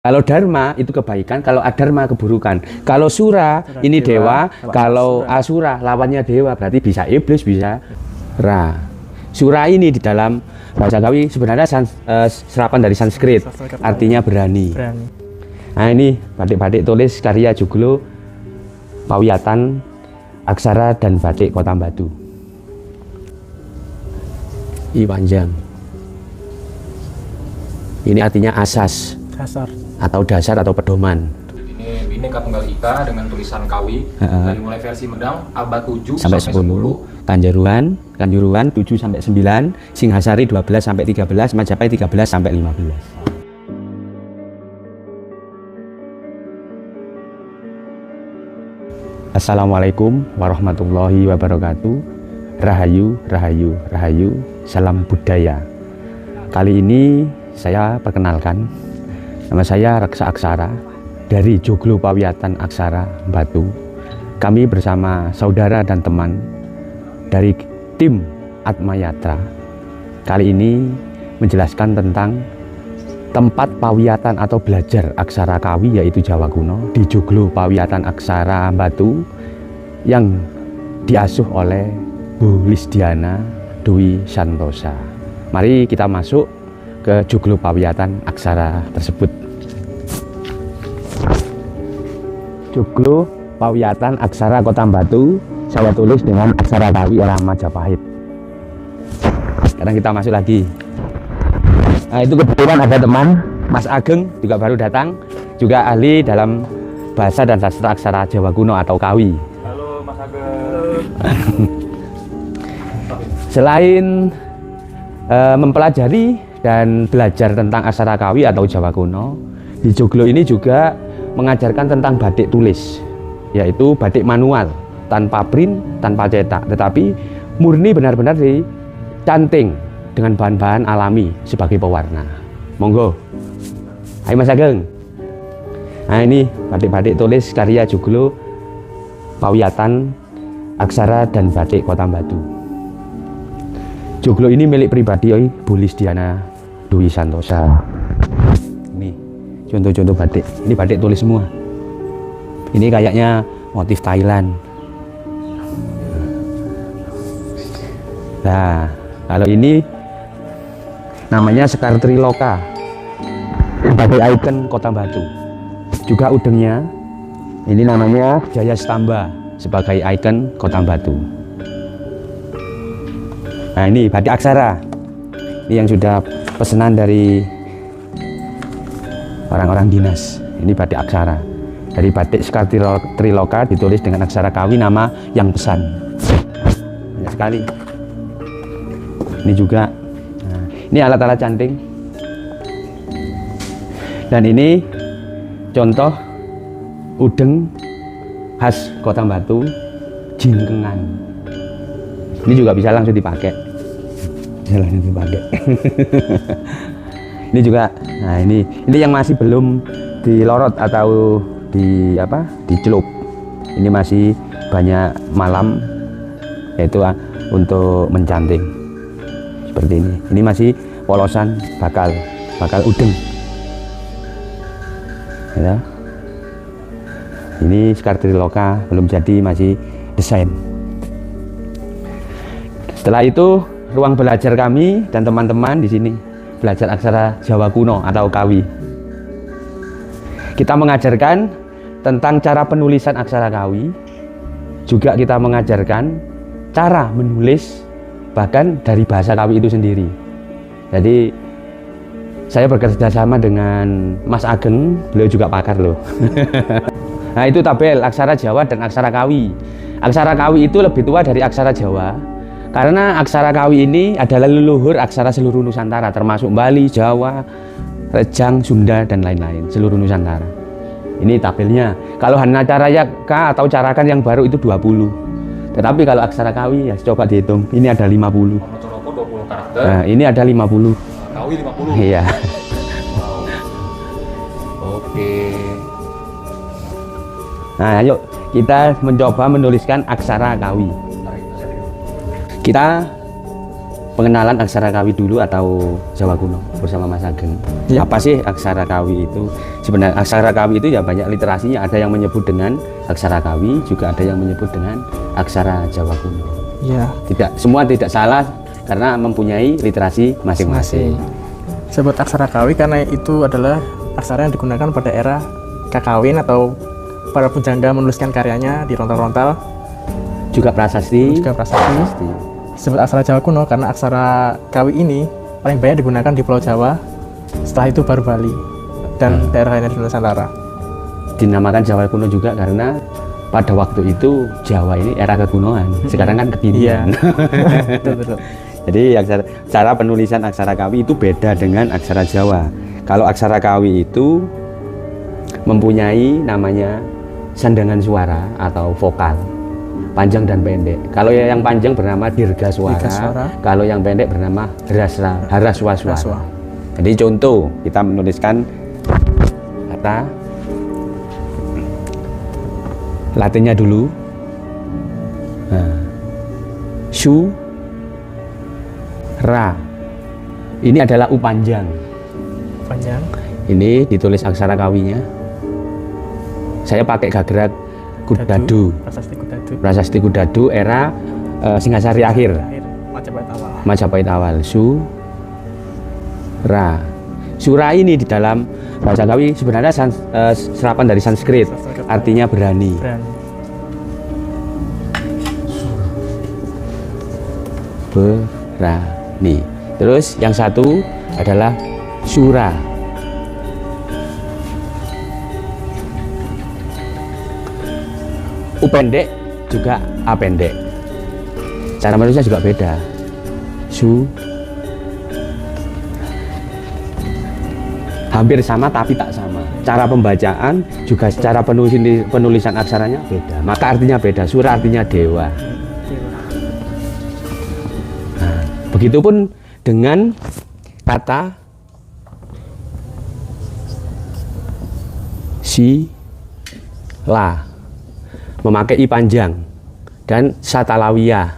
Kalau dharma itu kebaikan, kalau adharma keburukan. Kalau sura ini dewa, kalau asura lawannya dewa, berarti bisa iblis, bisa ra. Sura ini di dalam bahasa Kawi sebenarnya serapan dari Sanskrit, artinya berani. Nah ini batik-batik tulis karya Joglo, Pawiyatan, Aksara dan Batik Kota Batu. I panjang. Ini artinya asas. Dasar. Atau dasar atau pedoman. Ini Bhinneka Tunggal Ika dengan tulisan Kawi dari mulai versi Medang abad 7 sampai 10, Kanjuruhan 7 sampai 9, Singhasari 12 sampai 13, Majapahit 13 sampai 15. Assalamualaikum warahmatullahi wabarakatuh. Rahayu, rahayu, rahayu. Salam budaya. Kali ini saya perkenalkan, nama saya Reksa Aksara dari Joglo Pawiyatan Aksara Batu. Kami bersama saudara dan teman dari tim Atmayatra kali ini menjelaskan tentang tempat pawiyatan atau belajar aksara Kawi yaitu Jawa kuno di Joglo Pawiyatan Aksara Batu yang diasuh oleh Bu Lisdiana Dwi Santosa. Mari kita masuk ke Joglo Pawiyatan Aksara tersebut. Joglo Pawiyatan Aksara Kota Batu saya tulis dengan aksara Kawi era Majapahit. Sekarang kita masuk lagi. Nah, itu kebetulan ada teman Mas Ageng juga baru datang, juga ahli dalam bahasa dan sastra aksara Jawa kuno atau Kawi. Halo Mas Ageng. Selain mempelajari dan belajar tentang aksara Kawi atau Jawa kuno, di Joglo ini juga mengajarkan tentang batik tulis, yaitu batik manual, tanpa print, tanpa cetak, tetapi murni benar-benar dicanting dengan bahan-bahan alami sebagai pewarna. Monggo. Hai Mas Ageng. Nah ini batik-batik tulis karya Joglo, Pawiyatan, Aksara dan Batik Kota Batu. Joglo ini milik pribadi Bu Lisdiana Dwi Santosa. Ini contoh-contoh batik. Ini batik tulis semua. Ini kayaknya motif Thailand. Nah, kalau ini namanya Sekar Triloka, sebagai ikon Kota Batu. Juga udengnya, ini namanya Jaya Stamba sebagai ikon Kota Batu. Nah ini batik aksara, ini yang sudah pesanan dari orang-orang dinas. Ini batik aksara dari batik Sekar Triloka, ditulis dengan aksara Kawi, nama yang pesan. Banyak sekali. Ini juga, nah, ini alat-alat canting. Dan ini contoh udeng khas Kota Batu, jingkengan. Ini juga bisa langsung dipakai. Bisa langsung dipakai. Ini juga, nah ini yang masih belum dilorot atau dicelup. Ini masih banyak malam, yaitu untuk mencanting. Seperti ini. Ini masih polosan bakal udeng. Ya. Ini Sekar Triloka belum jadi, masih desain. Setelah itu ruang belajar kami dan teman-teman di sini belajar aksara Jawa kuno atau Kawi. Kita mengajarkan tentang cara penulisan aksara Kawi, juga kita mengajarkan cara menulis bahkan dari bahasa Kawi itu sendiri. Jadi saya bekerja sama dengan Mas Ageng, beliau juga pakar loh. Nah itu tabel aksara Jawa dan aksara Kawi. Aksara Kawi itu lebih tua dari aksara Jawa, karena aksara Kawi ini adalah leluhur aksara seluruh Nusantara, termasuk Bali, Jawa, Rejang, Sunda, dan lain-lain, seluruh Nusantara. Ini tabelnya. Kalau Hanacaraka atau Carakan yang baru itu 20. Tetapi kalau aksara Kawi ya coba dihitung, ini ada 50. 20 karakter. Nah, ini ada 50. Kawi 50. Iya. Wow. Oke. Nah, yuk kita mencoba menuliskan aksara Kawi. Kita pengenalan aksara kawi dulu atau Jawa kuno bersama Mas Ageng. Ya. Apa sih aksara kawi itu? Sebenarnya aksara kawi itu ya banyak literasinya. Ada yang menyebut dengan aksara kawi, juga ada yang menyebut dengan aksara Jawa kuno. Ya. Semua tidak salah karena mempunyai literasi masing-masing. Sebut aksara kawi karena itu adalah aksara yang digunakan pada era kakawin atau para pujangga menuliskan karyanya di rontal-rontal. Juga prasasti. Sebut aksara Jawa kuno karena aksara kawi ini paling banyak digunakan di Pulau Jawa, setelah itu baru Bali dan daerah lainnya di Nusantara. Dinamakan Jawa kuno juga karena pada waktu itu Jawa ini era kekunoan, sekarang kan kekinian. Betul. Jadi cara penulisan aksara kawi itu beda dengan aksara Jawa. Kalau aksara kawi itu mempunyai namanya sandangan suara atau vokal, panjang dan pendek. Kalau yang panjang bernama dirga suara, kalau yang pendek bernama haraswa suara. Jadi contoh, kita menuliskan kata Latinnya dulu. Su ra. Ini adalah U panjang. Ini ditulis aksara kawinya. Saya pakai gagrak Kudadu. Prasasti Kudadu era Singasari akhir. Majapahit awal. Su ra. Sura ini di dalam bahasa kawi sebenarnya serapan dari Sanskrit, artinya berani. Berani. Terus yang satu adalah sura. U pendek juga A pendek. Cara menulisnya juga beda. Hampir sama tapi tak sama. Cara pembacaan juga cara penulisan aksaranya beda. Maka artinya beda. Sura artinya dewa. Nah, begitupun dengan kata sila, memakai I panjang, dan satalawiyah,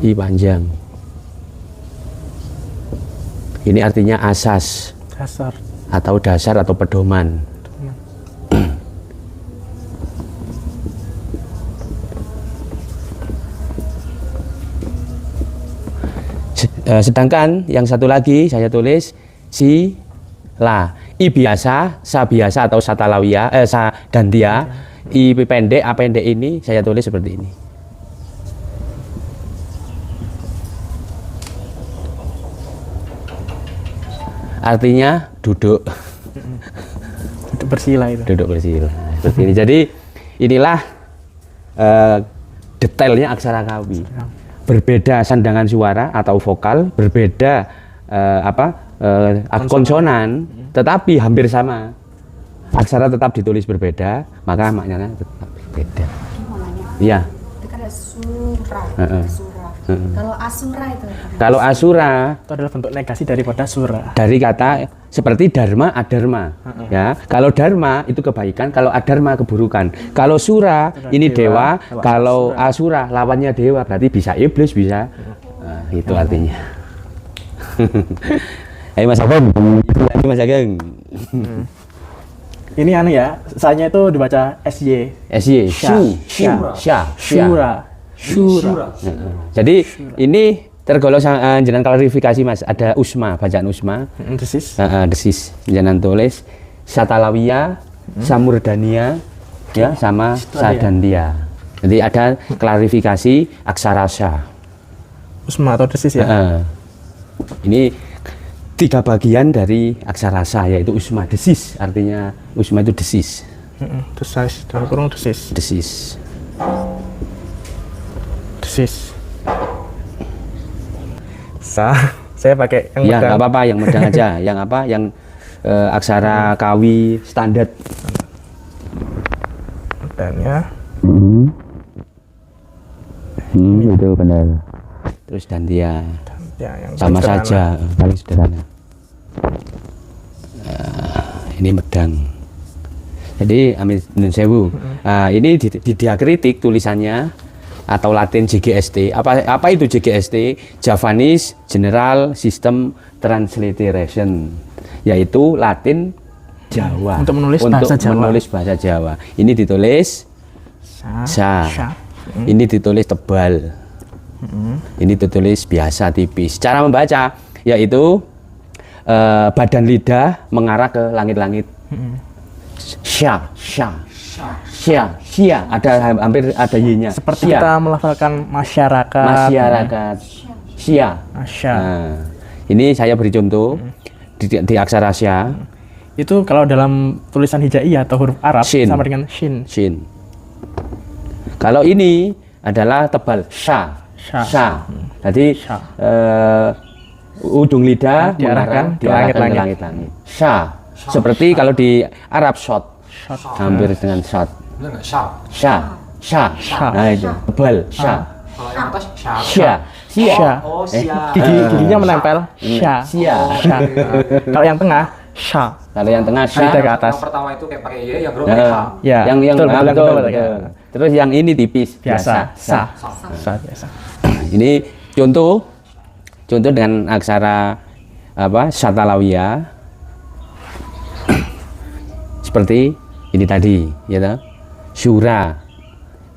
I panjang. Ini artinya asas, atau dasar atau pedoman. Sedangkan yang satu lagi saya tulis sila, I biasa, sa biasa atau satalawiyah, sa dantia, I pendek, A pendek ini saya tulis seperti ini. Artinya duduk. Duduk bersila itu. Duduk bersila. Seperti ini. Jadi inilah detailnya aksara kawi. Berbeda sandangan suara atau vokal, berbeda konsonan, tetapi hampir sama. Aksara tetap ditulis berbeda, maka maknanya tetap berbeda. Iya. Itu kan ada sura. Kalau asura itu? Kalau asura itu adalah bentuk negasi daripada sura. Dari kata seperti dharma, adharma. Ya, kalau dharma itu kebaikan, kalau adharma keburukan. Kalau sura ini dewa, kalau asura lawannya dewa, berarti bisa iblis, bisa. Itu artinya. Ayo Mas Ageng, lagi Mas Ageng. Ini anu ya, saya itu dibaca SY. SY, Shura. Jadi ini tergolong jenengan klarifikasi Mas, ada usma, bacaan usma. Desis. Jenengan tulis satalawiyah, samurdania, ya sama sadandia. Jadi ada klarifikasi aksara sya. Usma atau desis ya. Ini 3 bagian dari aksara sya, yaitu usma, desis. Artinya usma itu desis. Desis, dalam kurung desis. Desis. Saya pakai yang ya nggak apa-apa, yang medang aja. Yang apa, yang aksara kawi standar. Medangnya itu benar. Terus dantia sama saja, paling sederhana. Ini medang. Jadi amin sewu. Ini di diakritik tulisannya atau Latin JGST. Apa itu JGST? Javanese General System Transliteration, yaitu Latin Jawa. Untuk menulis bahasa Jawa. Ini ditulis sa. Ini ditulis tebal. Ini ditulis biasa tipis. Cara membaca yaitu badan lidah mengarah ke langit-langit. Sya, hampir ada y-nya. Seperti kita melafalkan masyarakat. Sya. Nah, ini saya beri contoh di aksara sya. Itu kalau dalam tulisan hijaiyah atau huruf Arab Shin. sama dengan shin. Kalau ini adalah tebal sya. Jadi ujung lidah diarahkan ke langit-langit. Sya. Seperti kalau di Arab shot. Hampir dengan shot. Bener nggak? Sya. Nah itu tebal sya. Kalau yang atas Sya. Oh, sya. Giginya menempel. Sya. Kalau yang tengah sya. Kalau yang tengah sya. Ke atas. Yang pertama itu kayak pakai y, yang kedua pakai h. Ya. Yang betul. Terus yang ini tipis Biasa. sa. Biasa. Ini contoh dengan aksara Syatalawiyah. Seperti ini tadi, ya toh? Syura.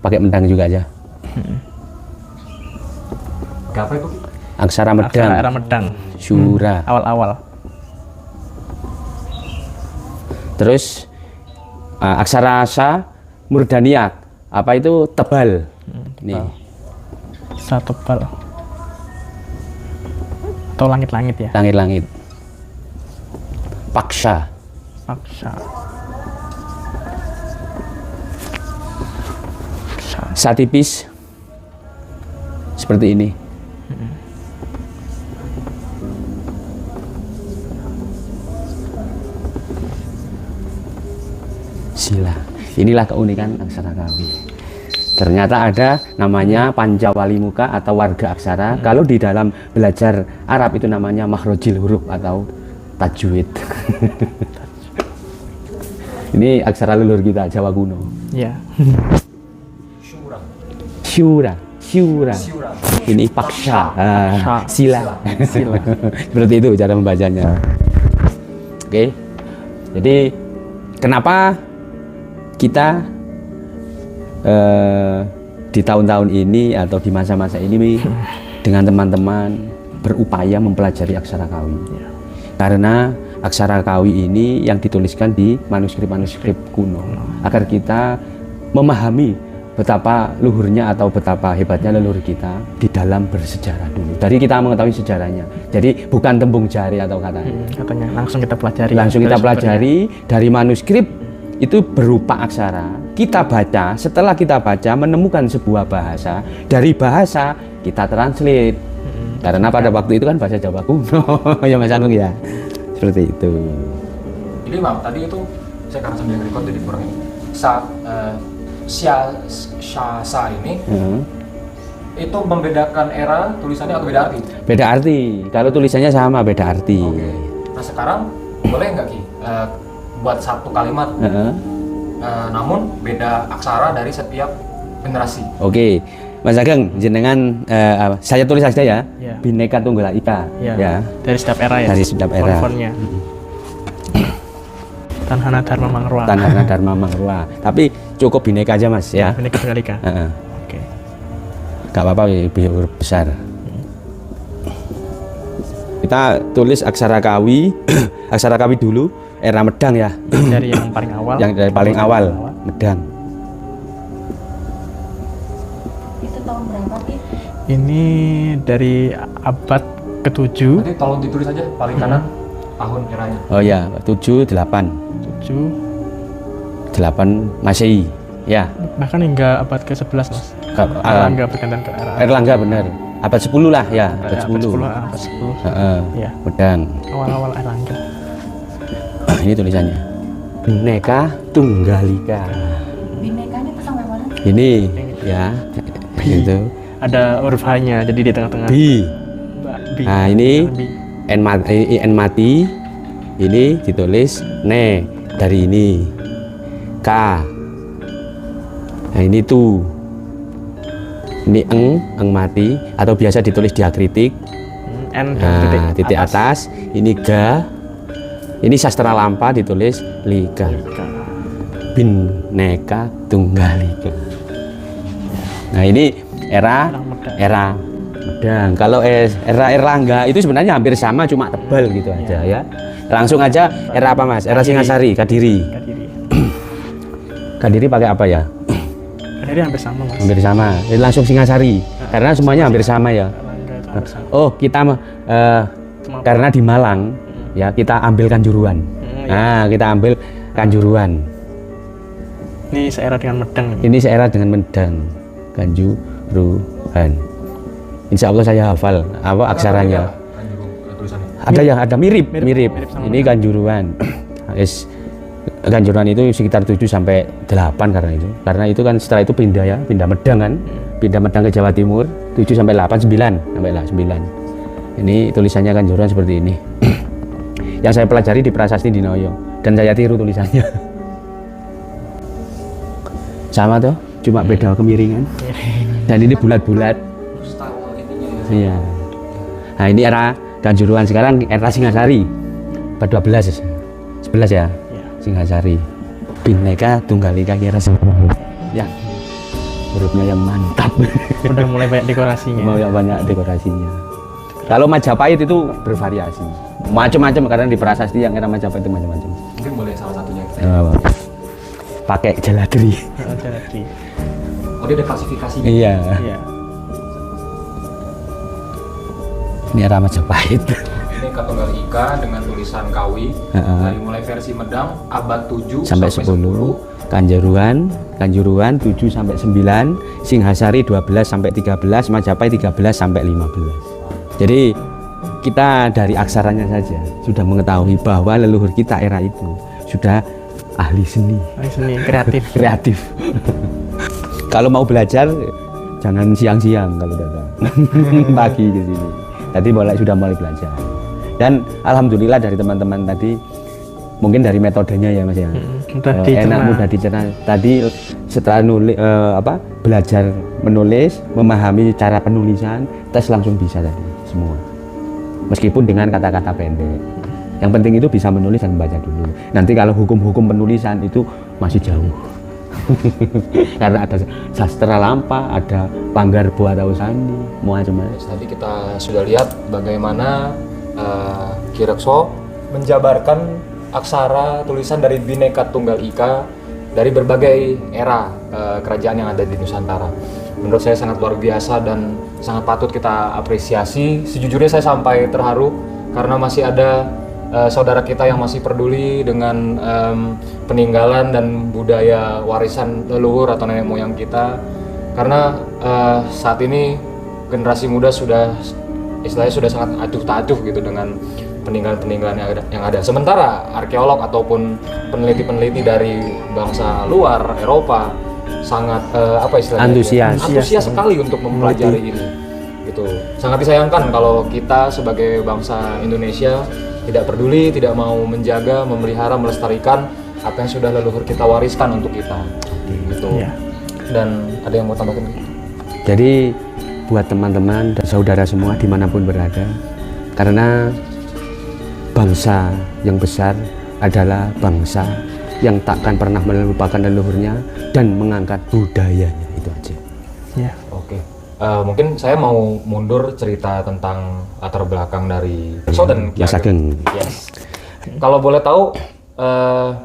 Pakai mendang juga aja. Apa itu? Aksara medang. Syura. Awal-awal. Terus aksara sa murdaniyat. Apa itu? Tebal. Nih. Sa tebal. Atau langit-langit ya. Langit-langit. Paksa. Sa tipis. Seperti ini. Sila. Inilah keunikan aksara kawi. Ternyata ada namanya Pancawali Muka atau warga aksara. Kalau di dalam belajar Arab itu namanya makhrajil huruf atau tajwid. Ini aksara leluhur kita Jawa kuno. Ya. Syura. Ini paksa. Sila. Seperti itu cara membacanya. Oke. Jadi kenapa kita di tahun-tahun ini atau di masa-masa ini dengan teman-teman berupaya mempelajari aksara kawi? Karena aksara kawi ini yang dituliskan di manuskrip-manuskrip kuno agar kita memahami betapa luhurnya atau betapa hebatnya leluhur kita di dalam bersejarah dulu. Dari kita mengetahui sejarahnya. Jadi bukan tembung jari atau katanya langsung kita pelajari. Langsung kita pelajari dari manuskrip itu berupa aksara. Kita baca, setelah kita baca menemukan sebuah bahasa, dari bahasa kita translate. Karena pada waktu itu kan bahasa Jawa kuno. Ya Mas Anung ya. Seperti itu. Jadi Bang, tadi itu saya karena sambil record jadi kurang ini. Sa ini itu membedakan era tulisannya atau beda arti? Beda arti. Kalau tulisannya sama, beda arti. Oke. Nah sekarang boleh nggak Ki buat satu kalimat, namun beda aksara dari setiap generasi? Oke, Mas Ageng, jenengan saya tulis saja ya. Bhinneka Tunggal Ika. Ya. Dari setiap era ya. Dari setiap era. Font-fontnya. Tanhana Dharma Mangrua. Tanhana Dharma Mangrua. Tapi cukup Bhinneka aja Mas ya. Bhinneka Tunggal Ika. Oke. Gak apa-apa, huruf besar. Kita tulis aksara kawi, aksara kawi dulu, era Medang ya. Dari yang paling awal. Yang dari paling awal, Medang. Itu tahun berapa Ki? Ini dari abad ke-7. Nanti tolong ditulis aja paling kanan tahun eranya. Oh ya, 7, 8 Masehi. Ya. Bahkan hingga abad ke-11 Mas. Erlangga bergantian ke era. Erlangga benar. Abad 10 lah ya, abad 10. Abad 10. Ya. Medang. Awal-awal Erlangga. Ini tulisannya. Bhinneka Tunggal Ika. Bhinnekanya itu sampai mana? Ini ya. Gitu. Ada huruf H-nya jadi di tengah-tengah. Bi. Bi. Nah, ini N mati. Ini ditulis ne dari ini. K. Nah, ini tu. Ini eng mati atau biasa ditulis diakritik. N Nah, titik atas. Ini ga. Ini sastra lampa ditulis liga. Bhinneka Tunggal Ika. Nah, ini era Medang. Kalau era Erlangga itu sebenarnya hampir sama, cuma tebal gitu aja ya. Langsung aja era apa Mas? Era Singasari, Kadiri. Kadiri pakai apa ya? Kadiri hampir sama Mas. Hampir sama. Langsung Singasari. Karena semuanya hampir sama ya. Oh, kita karena di Malang ya, kita ambil Kanjuruhan. Nah, kita ambil Kanjuruhan. Ini seera dengan Medang. Ini seera dengan Medang. Kanjuruhan. Insya Allah saya hafal apa aksaranya. Ada ya, ada mirip. Ini Kanjuruhan. Kanjuruhan itu sekitar 7 sampai 8 karena itu kan setelah itu pindah Medang kan. Pindah Medang ke Jawa Timur 7 sampai 8 9. Ini tulisannya Kanjuruhan seperti ini. Yang saya pelajari di Prasasti Dinoyo dan saya tiru tulisannya. Sama tuh, cuma beda kemiringan. Dan ini bulat-bulat. Iya. Nah, ini era Kanjuruhan, sekarang era Singasari. Abad 12 11 ya. Singasari. Bhinneka Tunggal Ika kira ya. Hurufnya yang mantap. Udah mulai banyak dekorasinya. Banyak dekorasinya. Kalau Majapahit itu bervariasi. Macam-macam karena di prasasti yang era Majapahit itu macam-macam. Mungkin boleh salah satunya. Pakai jaladri. Jaladri. Oh, dia ada klasifikasinya. Iya. Iya. Ini era Majapahit. Ini Tunggal Ika dengan tulisan Kawi. Dari mulai versi Medang abad 7 sampai 10. Kanjuruhan 7 sampai 9, Singhasari 12 sampai 13, Majapahit 13 sampai 15. Jadi kita dari aksaranya saja sudah mengetahui bahwa leluhur kita era itu sudah ahli seni kreatif. Kalau mau belajar jangan siang-siang kalau datang. Pagi ke sini. Tadi sudah mulai belajar. Dan alhamdulillah dari teman-teman tadi mungkin dari metodenya ya Mas ya. Enak, mudah dicerna. Tadi setelah belajar menulis, memahami cara penulisan, tes langsung bisa tadi semua. Meskipun dengan kata-kata pendek. Yang penting itu bisa menulis dan membaca dulu. Nanti kalau hukum-hukum penulisan itu masih jauh. Karena ada sastra lampa, ada Panggar Buatau Sandi, macam-macam. Tadi kita sudah lihat bagaimana Ki Rekso menjabarkan aksara tulisan dari Bhinneka Tunggal Ika dari berbagai era kerajaan yang ada di Nusantara. Menurut saya sangat luar biasa dan sangat patut kita apresiasi. Sejujurnya saya sampai terharu karena masih ada saudara kita yang masih peduli dengan peninggalan dan budaya warisan leluhur atau nenek moyang kita. Karena saat ini generasi muda sudah istilahnya sudah sangat aduh tak aduh gitu dengan peninggalan-peninggalan yang ada. Sementara arkeolog ataupun peneliti-peneliti dari bangsa luar Eropa sangat antusias sekali untuk mempelajari ini. Gitu. Sangat disayangkan kalau kita sebagai bangsa Indonesia tidak peduli, tidak mau menjaga, memelihara, melestarikan apa yang sudah leluhur kita wariskan untuk kita. Gitu. Yeah. Dan ada yang mau tambahkan? Jadi buat teman-teman dan saudara semua dimanapun berada, karena bangsa yang besar adalah bangsa yang takkan pernah melupakan leluhurnya dan mengangkat budayanya, itu aja. Ya. Oke. Mungkin saya mau mundur cerita tentang latar belakang dari Rekso dan Ki Ageng. Yes. Kalau boleh tahu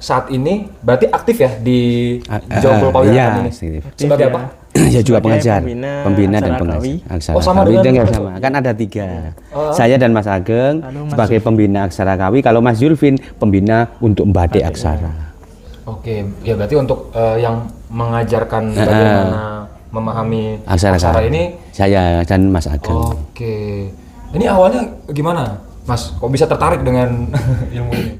saat ini berarti aktif ya di Jomblo Pawiyakan ini. Sebagai apa? Ya juga pengajar, pembina dan pengajar aksara Kawi. Sama. Kan ada 3. Saya dan Mas Ageng sebagai pembina aksara Kawi. Kalau Mas Zulfin pembina untuk membatik aksara. Oke, ya berarti untuk yang mengajarkan bagaimana memahami aksara ini saya dan Mas Ageng. Oke. Ini awalnya gimana, Mas? Kok bisa tertarik dengan ilmu ini?